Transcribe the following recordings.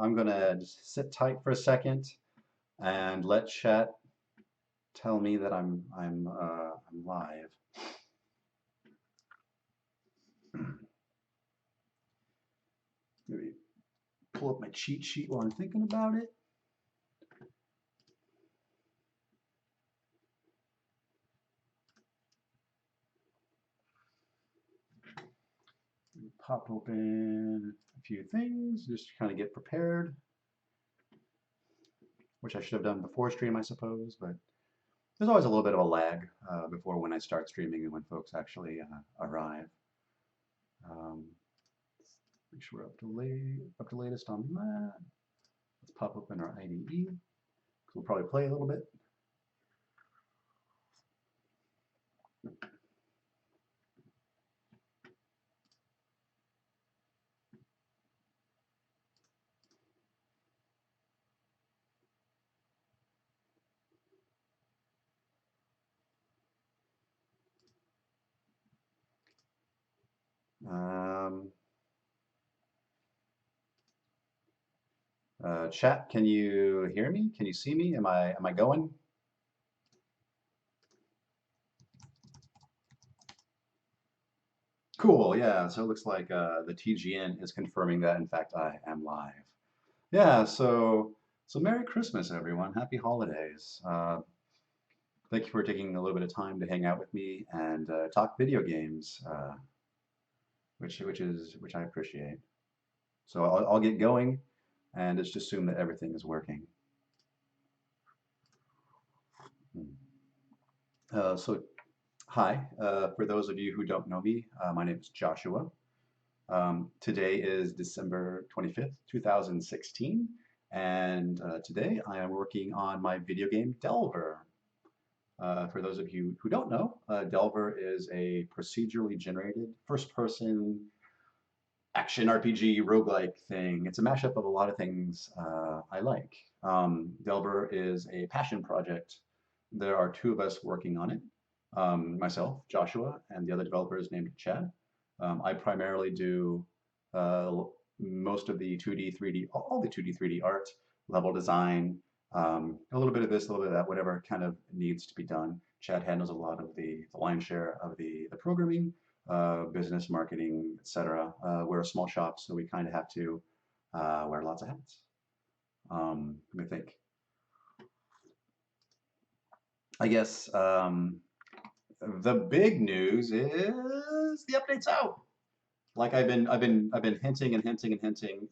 I'm gonna just sit tight for a second and let chat tell me that I'm live. Maybe pull up my cheat sheet while I'm thinking about it. Pop open a few things just to kind of get prepared, which I should have done before stream, I suppose, but there's always a little bit of a lag before when I start streaming and when folks actually arrive. Make sure we're up to latest on that. Let's pop open our IDE, because we'll probably play a little bit. Chat, can you hear me? Can you see me? Am I going? Cool, yeah. So it looks like the TGN is confirming that in fact I am live. Yeah, so Merry Christmas, everyone. Happy holidays. Thank you for taking a little bit of time to hang out with me and talk video games, which I appreciate. So I'll get going and just assume that everything is working. So hi, for those of you who don't know me, my name is Joshua. Today is December 25th, 2016, and today I am working on my video game Delver. For those of you who don't know, Delver is a procedurally generated first-person action RPG roguelike thing. It's a mashup of a lot of things I like. Delver is a passion project. There are two of us working on it. Myself, Joshua, and the other developer is named Chad. I primarily do most of the 2D, 3D, all the 2D, 3D art, level design, a little bit of this, a little bit of that, whatever kind of needs to be done. Chad handles a lot of the lion's share of the programming, business, marketing, etc. We're a small shop, so we kind of have to wear lots of hats. Let me think. I guess the big news is the update's out. Like I've been hinting and hinting and hinting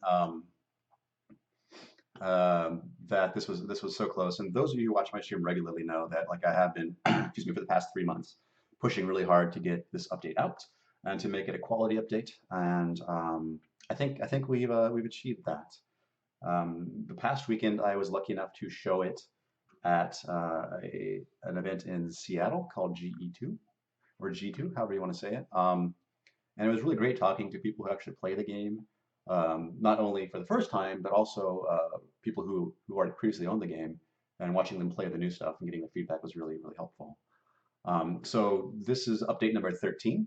that this was so close. And those of you who watch my stream regularly know that like I have been, excuse me, for the past 3 months, pushing really hard to get this update out and to make it a quality update. And I think we've achieved that. The past weekend, I was lucky enough to show it at an event in Seattle called GE2 or G2, however you want to say it. And it was really great talking to people who actually play the game, not only for the first time, but also people who already previously owned the game, and watching them play the new stuff and getting the feedback was really, really helpful. So this is update number 13.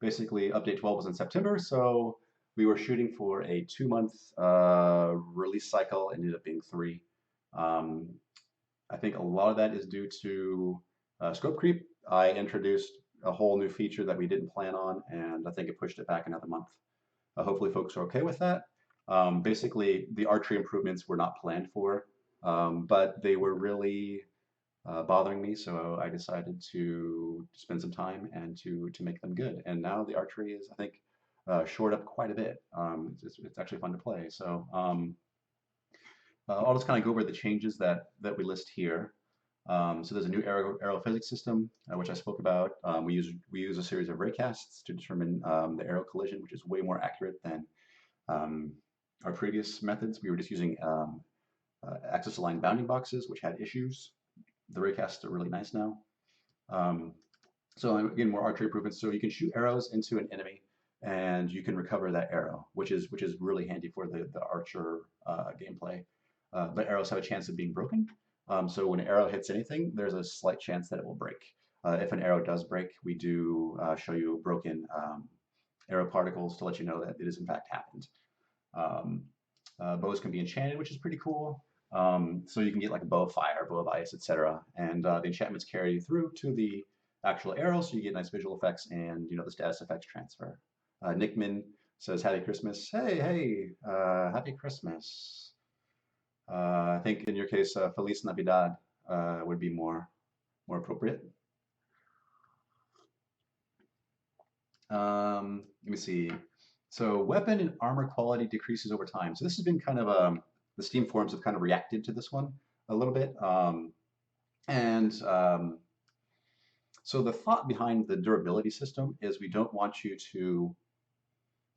Basically, update 12 was in September, so we were shooting for a 2-month release cycle, ended up being 3. I think a lot of that is due to scope creep. I introduced a whole new feature that we didn't plan on, and I think it pushed it back another month. Hopefully folks are okay with that. Basically, the archery improvements were not planned for, but they were really bothering me, so I decided to spend some time and to make them good. And now the archery is, I think, shored up quite a bit. It's actually fun to play. So I'll just kind of go over the changes that we list here. So there's a new arrow physics system, which I spoke about. We use a series of raycasts to determine the arrow collision, which is way more accurate than our previous methods. We were just using axis aligned bounding boxes, which had issues. The raycasts are really nice now. So again, more archery improvements. So you can shoot arrows into an enemy, and you can recover that arrow, which is really handy for the archer gameplay. But arrows have a chance of being broken. So when an arrow hits anything, there's a slight chance that it will break. If an arrow does break, we do show you broken arrow particles to let you know that it has in fact happened. Bows can be enchanted, which is pretty cool. So you can get like a bow of fire, bow of ice, etc. And the enchantments carry you through to the actual arrow, so you get nice visual effects and the status effects transfer. Nickman says Happy Christmas. Hey, Happy Christmas. I think in your case, Feliz Navidad would be more appropriate. Let me see. So weapon and armor quality decreases over time. So this has been kind of the Steam forums have kind of reacted to this one a little bit. And so the thought behind the durability system is we don't want you to,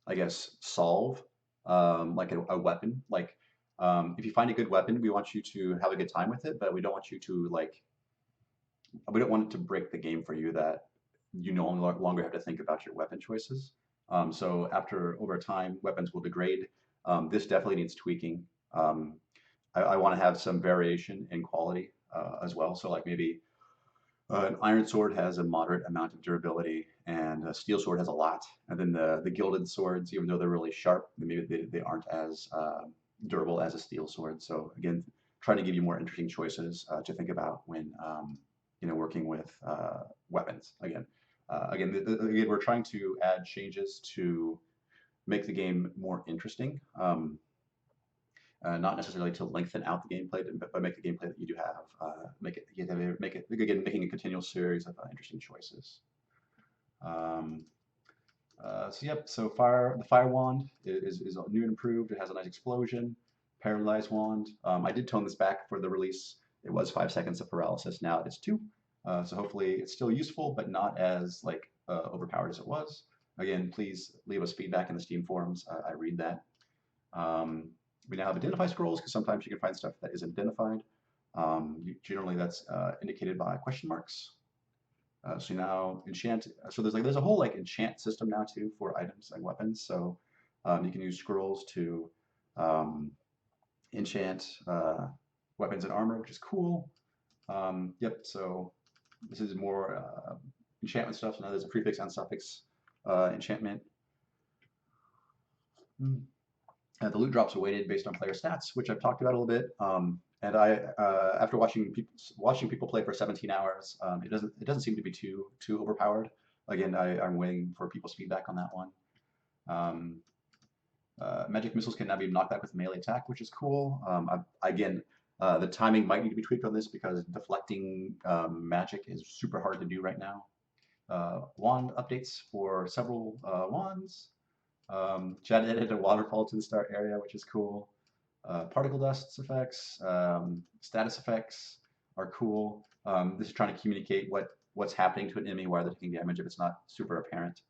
I guess, solve like a weapon. Like if you find a good weapon, we want you to have a good time with it, but we don't want you to we don't want it to break the game for you that you no longer have to think about your weapon choices. So over time, weapons will degrade. This definitely needs tweaking. I want to have some variation in quality as well. So like maybe an iron sword has a moderate amount of durability, and a steel sword has a lot. And then the gilded swords, even though they're really sharp, maybe they aren't as durable as a steel sword. So again, trying to give you more interesting choices to think about when working with weapons. Again, we're trying to add changes to make the game more interesting. Not necessarily to lengthen out the gameplay, but make the gameplay that you do have, make it again, making a continual series of interesting choices. So the fire wand is new and improved. It has a nice explosion. Paralyzed wand. I did tone this back for the release. It was 5 seconds of paralysis. Now it's 2. So hopefully it's still useful, but not as overpowered as it was. Again, please leave us feedback in the Steam forums. I read that. We now have identify scrolls because sometimes you can find stuff that isn't identified. Generally, that's indicated by question marks. So now enchant. So there's a whole enchant system now too for items and weapons. So you can use scrolls to enchant weapons and armor, which is cool. Yep. So this is more enchantment stuff. So now there's a prefix and suffix enchantment. The loot drops are weighted based on player stats, which I've talked about a little bit. And after watching people play for 17 hours, it doesn't seem to be too overpowered. Again, I'm waiting for people's feedback on that one. Magic missiles can now be knocked back with melee attack, which is cool. The timing might need to be tweaked on this because deflecting magic is super hard to do right now. Wand updates for several wands. Chad added a waterfall to the start area, which is cool. Particle dust effects, status effects are cool. This is trying to communicate what's happening to an enemy while they're taking damage if it's not super apparent.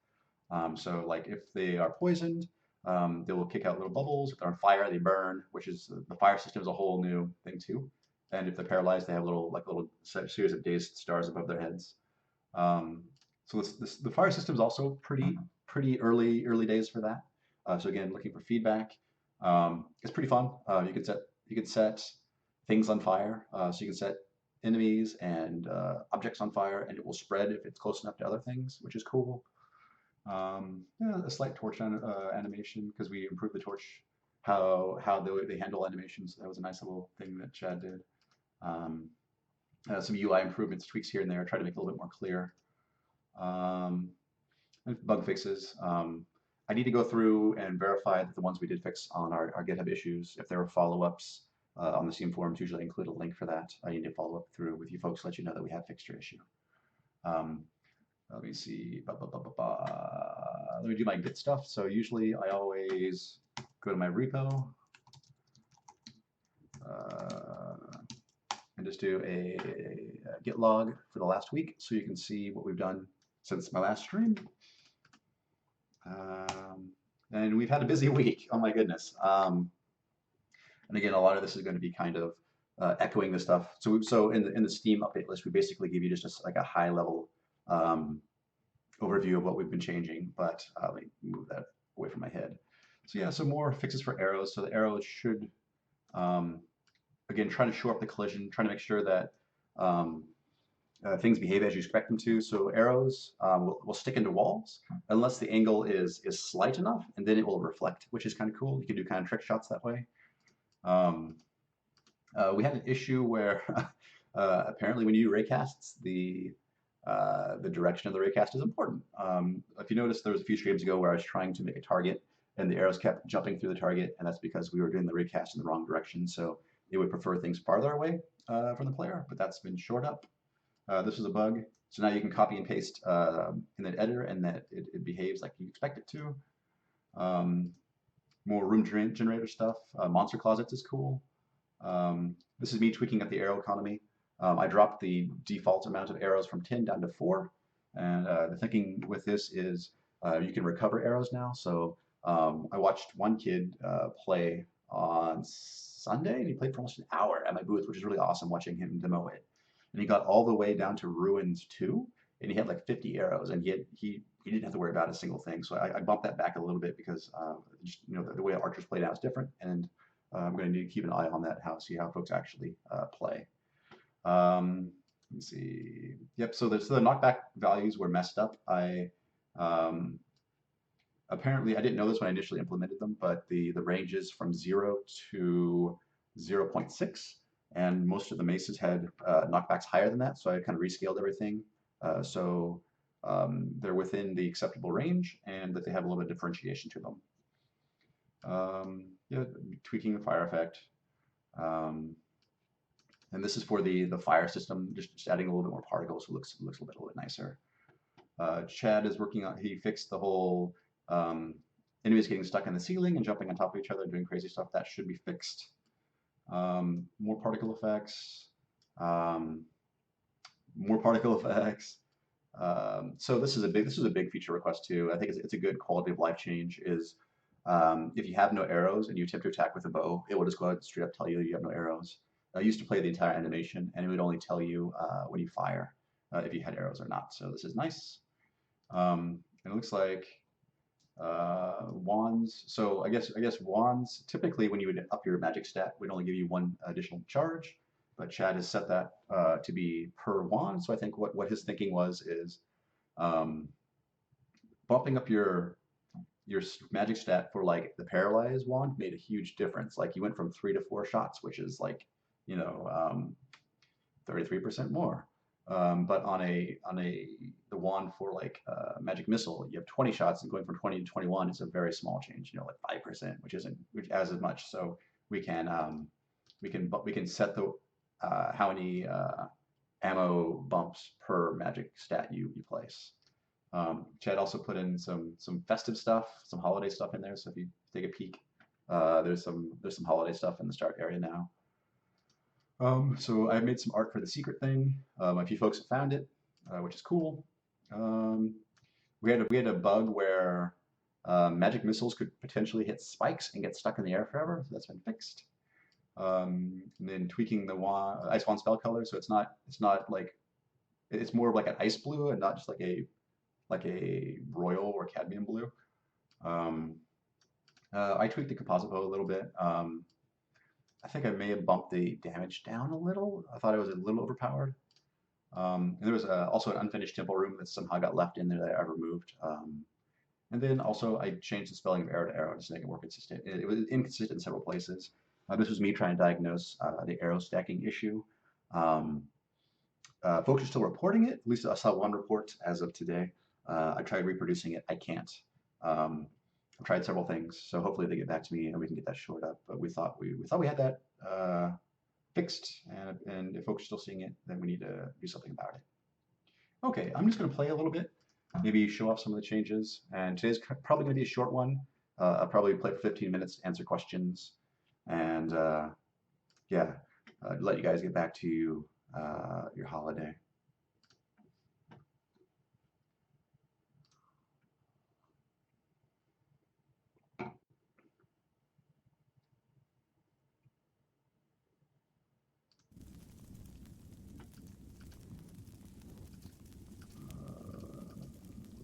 So like if they are poisoned, they will kick out little bubbles. If they're on fire, they burn, which is the fire system is a whole new thing too. And if they're paralyzed, they have little series of dazed stars above their heads. So the fire system is also pretty early days for that. So again, looking for feedback. It's pretty fun. You can set things on fire. So you can set enemies and objects on fire, and it will spread if it's close enough to other things, which is cool. A slight torch animation because we improved the torch, how they handle animations. That was a nice little thing that Chad did. Some UI improvements, tweaks here and there, try to make it a little bit more clear. And bug fixes. I need to go through and verify that the ones we did fix on our GitHub issues, if there were follow-ups on the Steam forums, usually include a link for that. I need to follow up through with you folks, let you know that we have fixed your issue. Let me see. Let me do my Git stuff. So usually I always go to my repo and just do a Git log for the last week so you can see what we've done since my last stream. And we've had a busy week. Oh my goodness. And again, a lot of this is going to be kind of echoing the stuff. So in the Steam update list, we basically give you just a high level overview of what we've been changing, but let me move that away from my head. So yeah, so more fixes for arrows. So the arrows should, again, trying to shore up the collision, trying to make sure that things behave as you expect them to. So arrows will stick into walls unless the angle is slight enough, and then it will reflect, which is kind of cool. You can do kind of trick shots that way. Um, we had an issue where apparently when you do raycasts, the direction of the raycast is important. If you notice, there was a few streams ago where I was trying to make a target, and the arrows kept jumping through the target, and that's because we were doing the raycast in the wrong direction. So it would prefer things farther away from the player, but that's been shored up. This was a bug. So now you can copy and paste in the editor, and that it behaves like you expect it to. Um, More room generator stuff. Monster closets is cool. This is me tweaking up the arrow economy. I dropped the default amount of arrows from 10 down to 4. And the thinking with this is you can recover arrows now. So I watched one kid play on Sunday, and he played for almost an hour at my booth, which is really awesome watching him demo it. And he got all the way down to Ruins 2, and he had like 50 arrows, and he didn't have to worry about a single thing. So I bumped that back a little bit because just, the way archers play now is different, and I'm going to need to keep an eye on that, see how folks actually play. Let me see. Yep. So the knockback values were messed up. Um, Apparently I didn't know this when I initially implemented them, but the ranges from 0 to 0.6, and most of the maces had knockbacks higher than that. So I kind of rescaled everything. So they're within the acceptable range, and that they have a little bit of differentiation to them. Yeah, tweaking the fire effect. And this is for the fire system, just adding a little bit more particles, so it looks a little bit nicer. Chad is working on, he fixed the whole enemies getting stuck in the ceiling and jumping on top of each other and doing crazy stuff. That should be fixed. More particle effects. More particle effects. So this is a big feature request too. I think it's a good quality of life change. Is if you have no arrows and you attempt to attack with a bow, it will just go ahead and straight up tell you you have no arrows. I used to play the entire animation, and it would only tell you when you fire if you had arrows or not. So this is nice. And it looks like wands. So I guess wands, typically when you would up your magic stat, would only give you 1 additional charge, but Chad has set that to be per wand. So I think what his thinking was is um, bumping up your magic stat for like the paralyzed wand made a huge difference. Like you went from 3 to 4 shots, which is like 33% more. But on the wand for like magic missile, you have 20 shots, and going from 20 to 21 is a very small change. Like 5%, which as much. So we can set the how many ammo bumps per magic stat you place. Chad also put in some festive stuff, some holiday stuff in there. So if you take a peek, there's some holiday stuff in the start area now. So I made some art for the secret thing. A few folks have found it, which is cool. We had a bug where magic missiles could potentially hit spikes and get stuck in the air forever. So that's been fixed. And then tweaking the ice wand spell color, so it's not like it's more of like an ice blue and not just like a royal or cadmium blue. I tweaked the composite bow a little bit. I think I may have bumped the damage down a little. I thought it was a little overpowered. And there was also an unfinished temple room that somehow got left in there that I removed. And then also I changed the spelling of arrow to arrow just to make it more consistent. It was inconsistent in several places. This was me trying to diagnose the arrow stacking issue. Folks are still reporting it. At least I saw one report as of today. I tried reproducing it. I can't. I've tried several things, so hopefully they get back to me and we can get that shored up. But we thought we had that fixed, and if folks are still seeing it, then we need to do something about it. Okay, I'm just going to play a little bit, maybe show off some of the changes. And today's probably going to be a short one. I'll probably play for 15 minutes to answer questions, and yeah, let you guys get back to your holiday.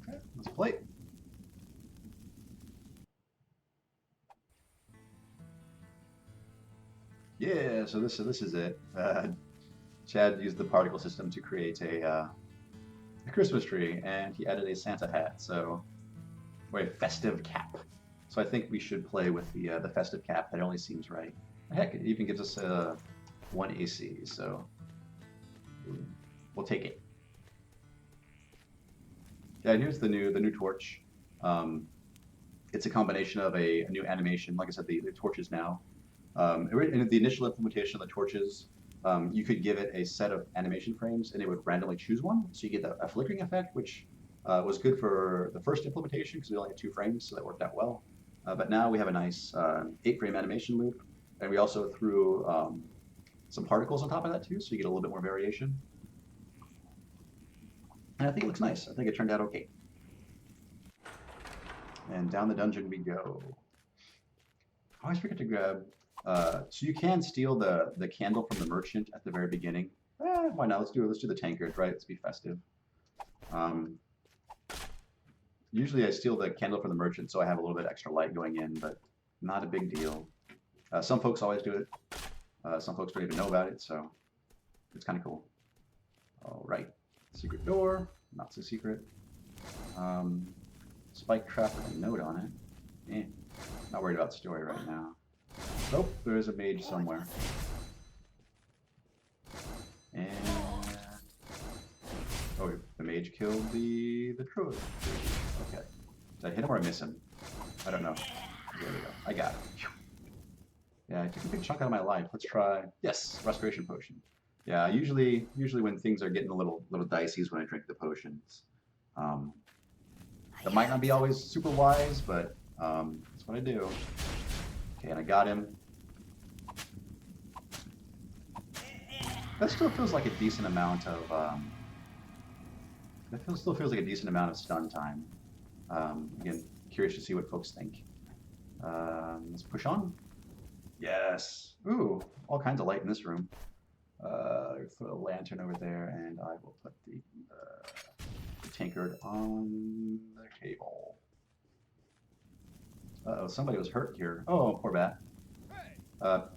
Okay, let's play. Yeah, so this is it. Chad used the particle system to create a Christmas tree, and he added a Santa hat, or a festive cap. So I think we should play with the festive cap. That only seems right. Heck, it even gives us 1 AC, so we'll take it. Yeah, here's the new torch. Um, it's a combination of a new animation. Like I said, the torches now. In the initial implementation of the torches, you could give it a set of animation frames, and it would randomly choose one. So you get a flickering effect, which was good for the first implementation because we only had 2 frames, so that worked out well. But now we have a nice 8-frame animation loop, and we also threw some particles on top of that too, so you get a little bit more variation. And I think it looks nice. I think it turned out okay. And down the dungeon we go. I always forget to grab. So you can steal the candle from the merchant at the very beginning. Why not? Let's do the tankard, right? Let's be festive. Usually I steal the candle from the merchant, so I have a little bit extra light going in, but not a big deal. Some folks always do it. Some folks don't even know about it, so it's kind of cool. All right, secret door, not so secret. Spike trap with a note on it. Not worried about the story right now. Oh, there is a mage somewhere. And oh, the mage killed the troll. Okay, did I hit him or I miss him? I don't know. There we go. I got it. Yeah, I took a big chunk out of my life. Let's try. Yes, restoration potion. Yeah, usually when things are getting a little dicey is when I drink the potions. That might not be always super wise, but that's what I do. Okay, and I got him. That still feels like a decent amount of. Still feels like a decent amount of stun time. Again, curious to see what folks think. Let's push on. Yes. Ooh, all kinds of light in this room. Throw a lantern over there, and I will put the tankard on the table. Uh-oh, somebody was hurt here. Oh, poor bat.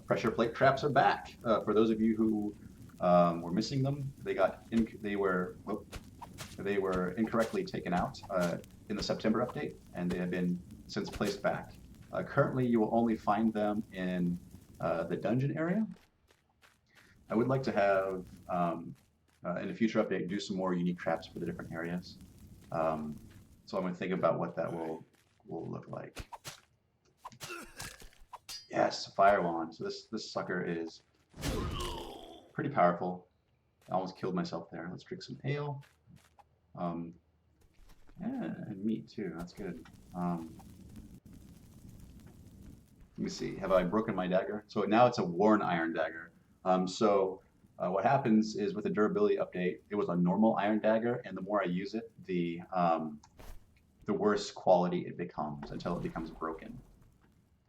Pressure plate traps are back. For those of you who were missing them, they were incorrectly taken out in the September update, and they have been since placed back. Currently, you will only find them in the dungeon area. I would like to have, in a future update, do some more unique traps for the different areas. So I'm going to think about what that will look like. Yes, fire wand. So this sucker is pretty powerful. I almost killed myself there. Let's drink some ale. Yeah, and meat too. That's good. Let me see. Have I broken my dagger? So now it's a worn iron dagger. What happens is with the durability update, it was a normal iron dagger, and the more I use it, the worse quality it becomes until it becomes broken.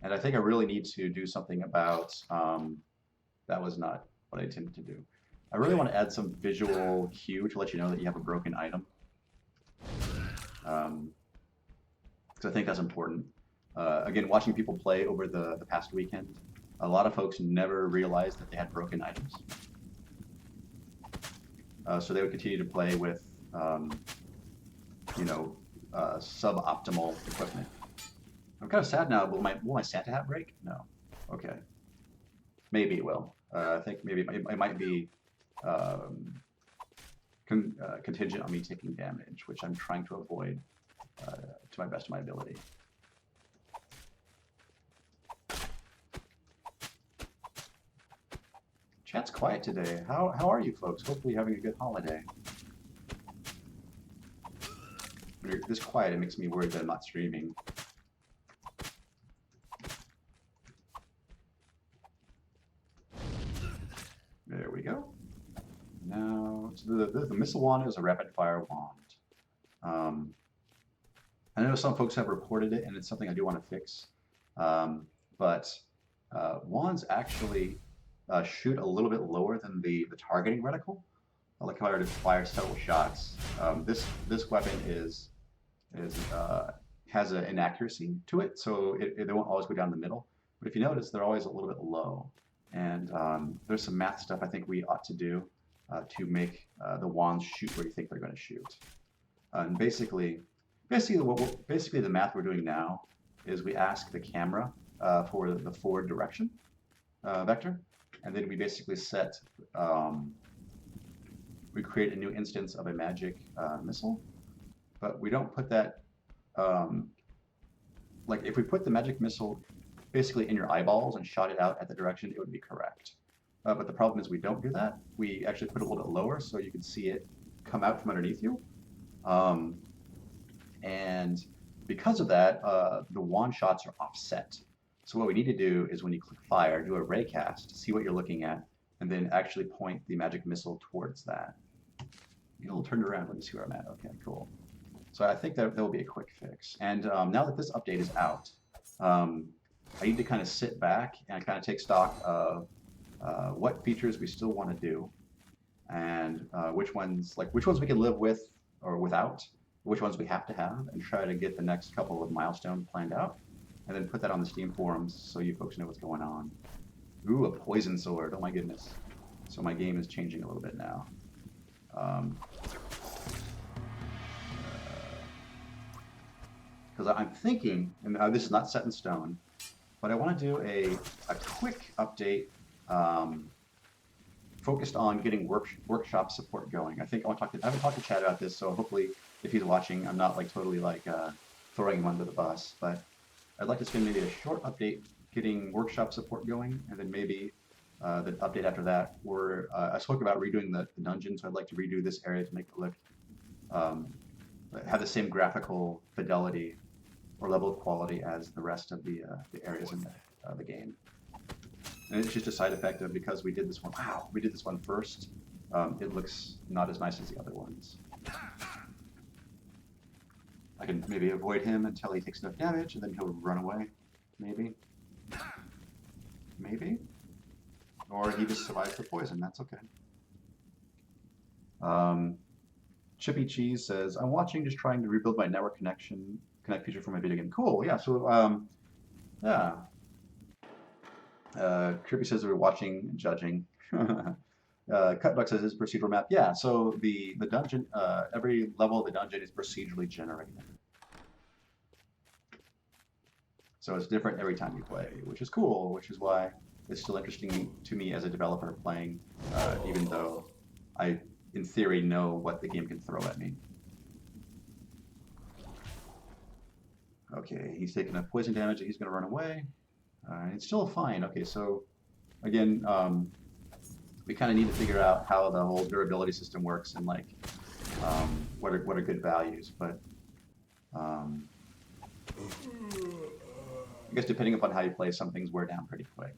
And I think I really need to do something about. That was not what I intended to do. I really want to add some visual cue to let you know that you have a broken item. Because I think that's important. Again, watching people play over the past weekend, a lot of folks never realized that they had broken items. So they would continue to play with, suboptimal equipment. I'm kind of sad now. Will my Santa hat break? No. Okay. Maybe it will. I think maybe it might be contingent on me taking damage, which I'm trying to avoid to my best of my ability. Chat's quiet today. How are you folks? Hopefully having a good holiday. When you're this quiet, it makes me worried that I'm not streaming. There we go. Now, so the missile wand is a rapid fire wand. I know some folks have reported it, and it's something I do want to fix. But wands actually shoot a little bit lower than the targeting reticle. I like how I fire several shots. This weapon has an inaccuracy to it, so they won't always go down the middle. But if you notice, they're always a little bit low. And there's some math stuff I think we ought to do to make the wands shoot where you think they're going to shoot. And basically the math we're doing now is we ask the camera for the forward direction. vector, and then we basically set, we create a new instance of a magic missile, but we don't put that, like if we put the magic missile basically in your eyeballs and shot it out at the direction, it would be correct. But the problem is we don't do that. We actually put it a little bit lower so you can see it come out from underneath you. And because of that, the wand shots are offset. So what we need to do is when you click fire, do a ray cast, see what you're looking at, and then actually point the magic missile towards that. It'll turn around when you see where I'm at. Okay, cool. So I think that will be a quick fix. And now that this update is out, I need to kind of sit back and kind of take stock of what features we still want to do, and which ones we can live with or without, which ones we have to have, and try to get the next couple of milestones planned out, and then put that on the Steam forums so you folks know what's going on. Ooh, a poison sword! Oh my goodness! So my game is changing a little bit now. Because I'm thinking, and this is not set in stone, but I want to do a quick update focused on getting workshop support going. I think I haven't talked to Chad about this, so hopefully if he's watching, I'm not like totally like throwing him under the bus, but I'd like to spend maybe a short update getting workshop support going, and then maybe the update after that, where I spoke about redoing the dungeon, so I'd like to redo this area to make it look, have the same graphical fidelity or level of quality as the rest of the areas in the game. And it's just a side effect of because we did this one. Wow, we did this one first. It looks not as nice as the other ones. I can maybe avoid him until he takes enough damage, and then he'll run away. Maybe. Maybe. Or he just survives the poison. That's okay. Chippy Cheese says, "I'm watching, just trying to rebuild my network connect feature for my video game." Cool. Yeah. So yeah. Kirby says we're watching and judging. Cutbuck says it's procedural map. Yeah, so the dungeon, every level of the dungeon is procedurally generated. So it's different every time you play, which is cool, which is why it's still interesting to me as a developer playing, even though I, in theory, know what the game can throw at me. Okay, he's taking a poison damage, he's going to run away. It's still fine. Okay, so again, we kind of need to figure out how the whole durability system works and like what are good values. But I guess depending upon how you play, some things wear down pretty quick.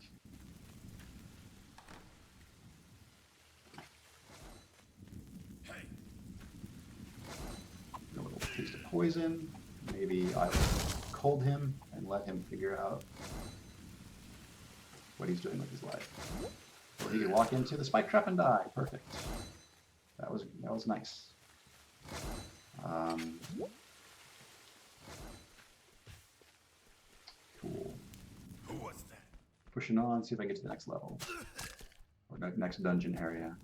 A little taste of poison. Maybe I will cold him and let him figure out what he's doing with his life. So he can walk into the spike trap and die. Perfect. That was nice. Cool. Who was that? Pushing on, see if I can get to the next level. Or next dungeon area.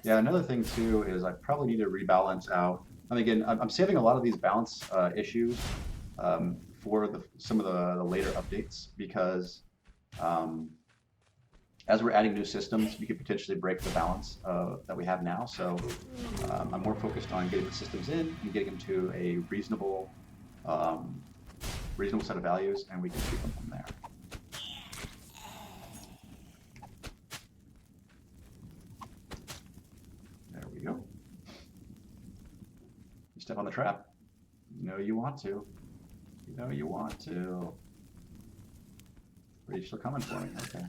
Yeah, another thing too is I probably need to rebalance out. And again, I'm saving a lot of these balance issues for some of the later updates because as we're adding new systems, we could potentially break the balance that we have now. So I'm more focused on getting the systems in and getting them to a reasonable set of values, and we can keep them from there. There we go. You step on the trap. You know you want to. You know you want to. Are you still coming for me? Okay.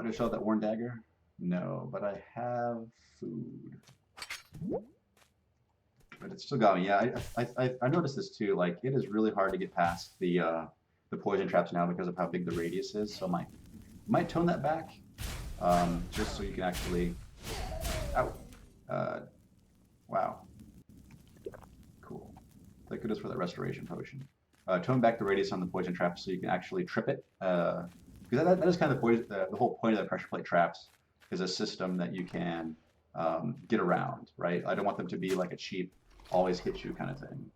Do I show that worn dagger? No, but I have food. But it's still got me. Yeah, I noticed this too. Like, it is really hard to get past the poison traps now because of how big the radius is. So I might tone that back, just so you can actually. Ow. Wow. Cool. Thank goodness for that restoration potion. Tone back the radius on the poison trap so you can actually trip it. Because that is kind of the whole point of the pressure plate traps is a system that you can get around, right? I don't want them to be like a cheap, always hit you kind of thing.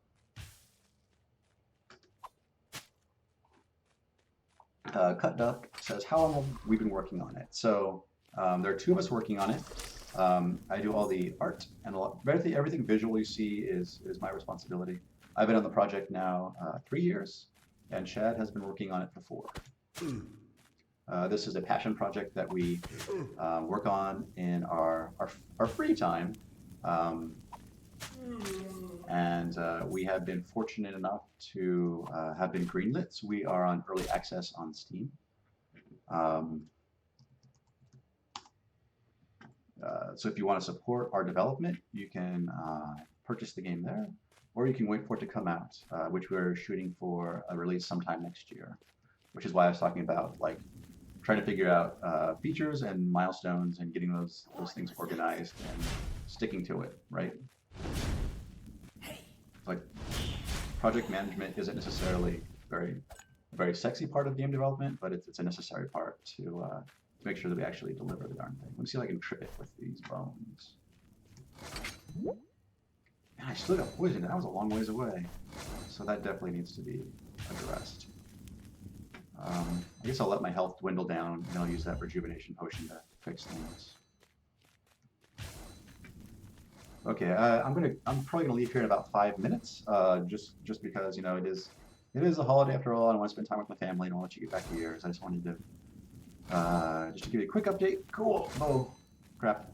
Cut Duck says, how long have we been working on it? So there are two of us working on it. I do all the art, and everything visual you see is my responsibility. I've been on the project now 3 years, and Chad has been working on it for 4. This is a passion project that we work on in our free time. And we have been fortunate enough to have been greenlit. So we are on early access on Steam. So if you want to support our development, you can purchase the game there, or you can wait for it to come out, which we're shooting for a release sometime next year, which is why I was talking about like trying to figure out features and milestones and getting those things organized and sticking to it, right? Like project management isn't necessarily a very sexy part of game development, but it's a necessary part to make sure that we actually deliver the darn thing. Let me see if I can trip it with these bones. Man, I still got poison. That was a long ways away, so that definitely needs to be addressed. I guess I'll let my health dwindle down, and I'll use that rejuvenation potion to fix things. Okay, I'm probably gonna leave here in about 5 minutes, just because it is a holiday after all, and I want to spend time with my family, and I'll let you get back to yours. I just wanted to just to give you a quick update. Cool. Oh, crap.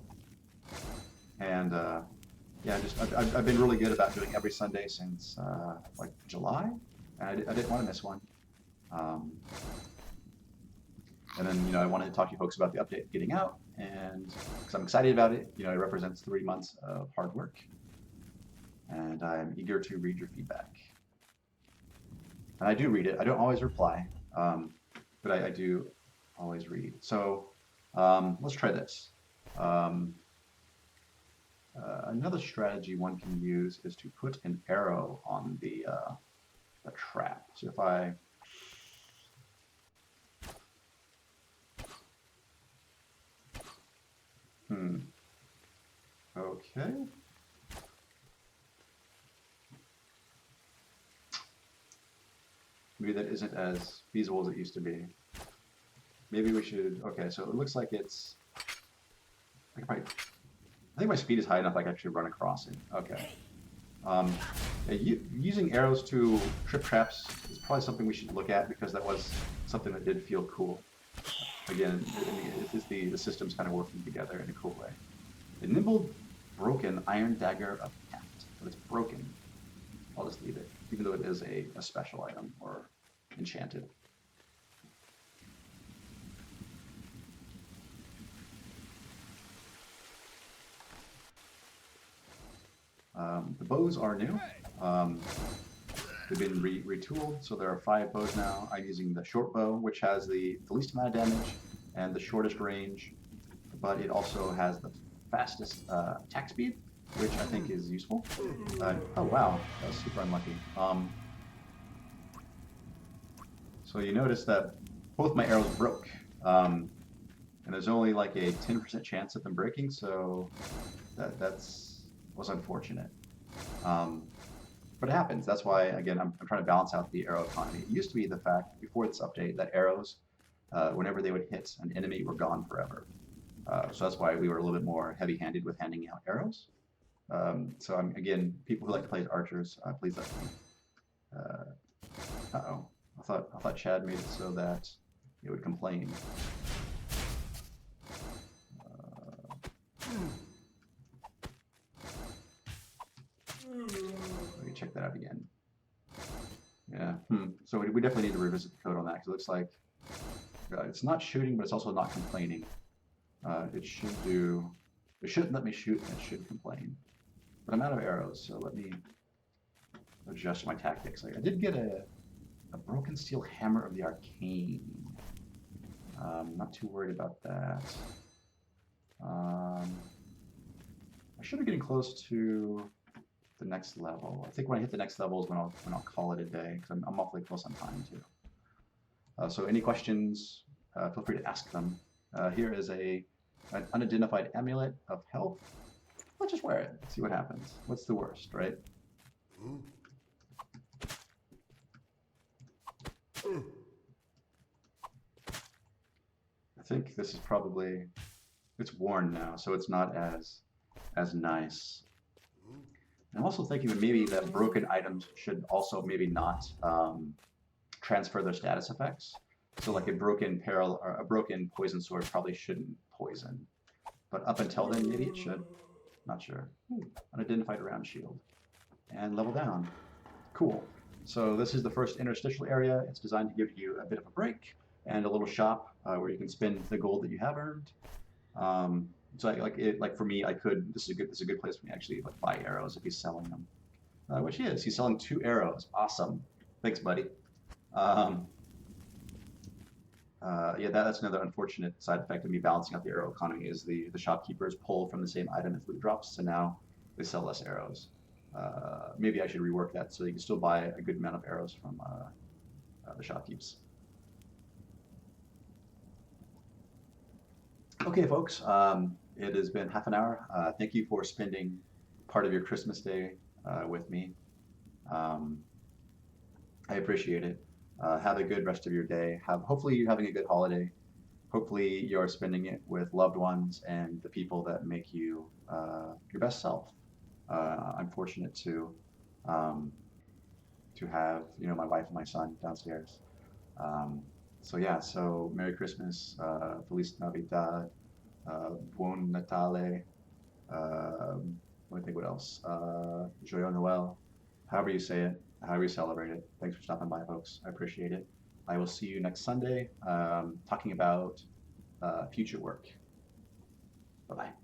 And yeah, I've been really good about doing every Sunday since like July, and I didn't want to miss one. And then, I wanted to talk to you folks about the update getting out, and because I'm excited about it, it represents 3 months of hard work, and I'm eager to read your feedback. And I do read it. I don't always reply, but I do always read. So let's try this. Another strategy one can use is to put an arrow on the trap. So if I Okay. Maybe that isn't as feasible as it used to be. Maybe we should, okay, so it looks like it's, I think my speed is high enough I can actually run across it. Okay. Using arrows to trip traps is probably something we should look at, because that was something that did feel cool. Again, the systems kind of working together in a cool way. The nimble broken iron dagger of cat, but it's broken. I'll just leave it, even though it is a special item or enchanted. The bows are new. They've been retooled, so there are 5 bows now. I'm using the short bow, which has the least amount of damage and the shortest range, but it also has the fastest attack speed, which I think is useful. Oh wow, that was super unlucky. So you notice that both my arrows broke, and there's only like a 10% chance of them breaking, so that was unfortunate. But it happens. That's why, again, I'm trying to balance out the arrow economy. It used to be the fact, before this update, that arrows, whenever they would hit an enemy, were gone forever. So that's why we were a little bit more heavy-handed with handing out arrows. So again, people who like to play as archers, please let me. Uh-oh. I thought Chad made it so that it would complain. Let me check that out again. Yeah. So we definitely need to revisit the code on that, because it looks like it's not shooting, but it's also not complaining. It shouldn't let me shoot, and it should complain. But I'm out of arrows, so let me adjust my tactics. I did get a broken steel hammer of the arcane. Not too worried about that. I should be getting close to the next level. I think when I hit the next level is when I'll call it a day, because I'm awfully close on time too. So any questions, feel free to ask them. Here is a An unidentified amulet of health. Let's just wear it. See what happens. What's the worst, right? I think this is probably, it's worn now, so it's not as nice. I'm also thinking that maybe that broken items should also maybe not transfer their status effects. So like a broken peril or a broken poison sword probably shouldn't poison, but up until then maybe it should. Not sure. Unidentified round shield and level down. Cool. So this is the first interstitial area. It's designed to give you a bit of a break and a little shop where you can spend the gold that you have earned. So like for me, I could. This is a good place for me actually. Like buy arrows if he's selling them, which he is. He's selling 2 arrows. Awesome. Thanks, buddy. Yeah, that's another unfortunate side effect of me balancing out the arrow economy is the shopkeepers pull from the same item as loot drops, so now they sell less arrows. Maybe I should rework that so you can still buy a good amount of arrows from the shopkeepers. Okay, folks, it has been half an hour. Thank you for spending part of your Christmas day with me. Um, I appreciate it. Have a good rest of your day. Hopefully you're having a good holiday. Hopefully you're spending it with loved ones and the people that make you your best self. I'm fortunate um, to have my wife and my son downstairs. Um, so yeah, so Merry Christmas, Feliz Navidad, Buon Natale. Let me think what else. Joyeux Noel. However you say it, however you celebrate it. Thanks for stopping by, folks. I appreciate it. I will see you next Sunday talking about future work. Bye bye.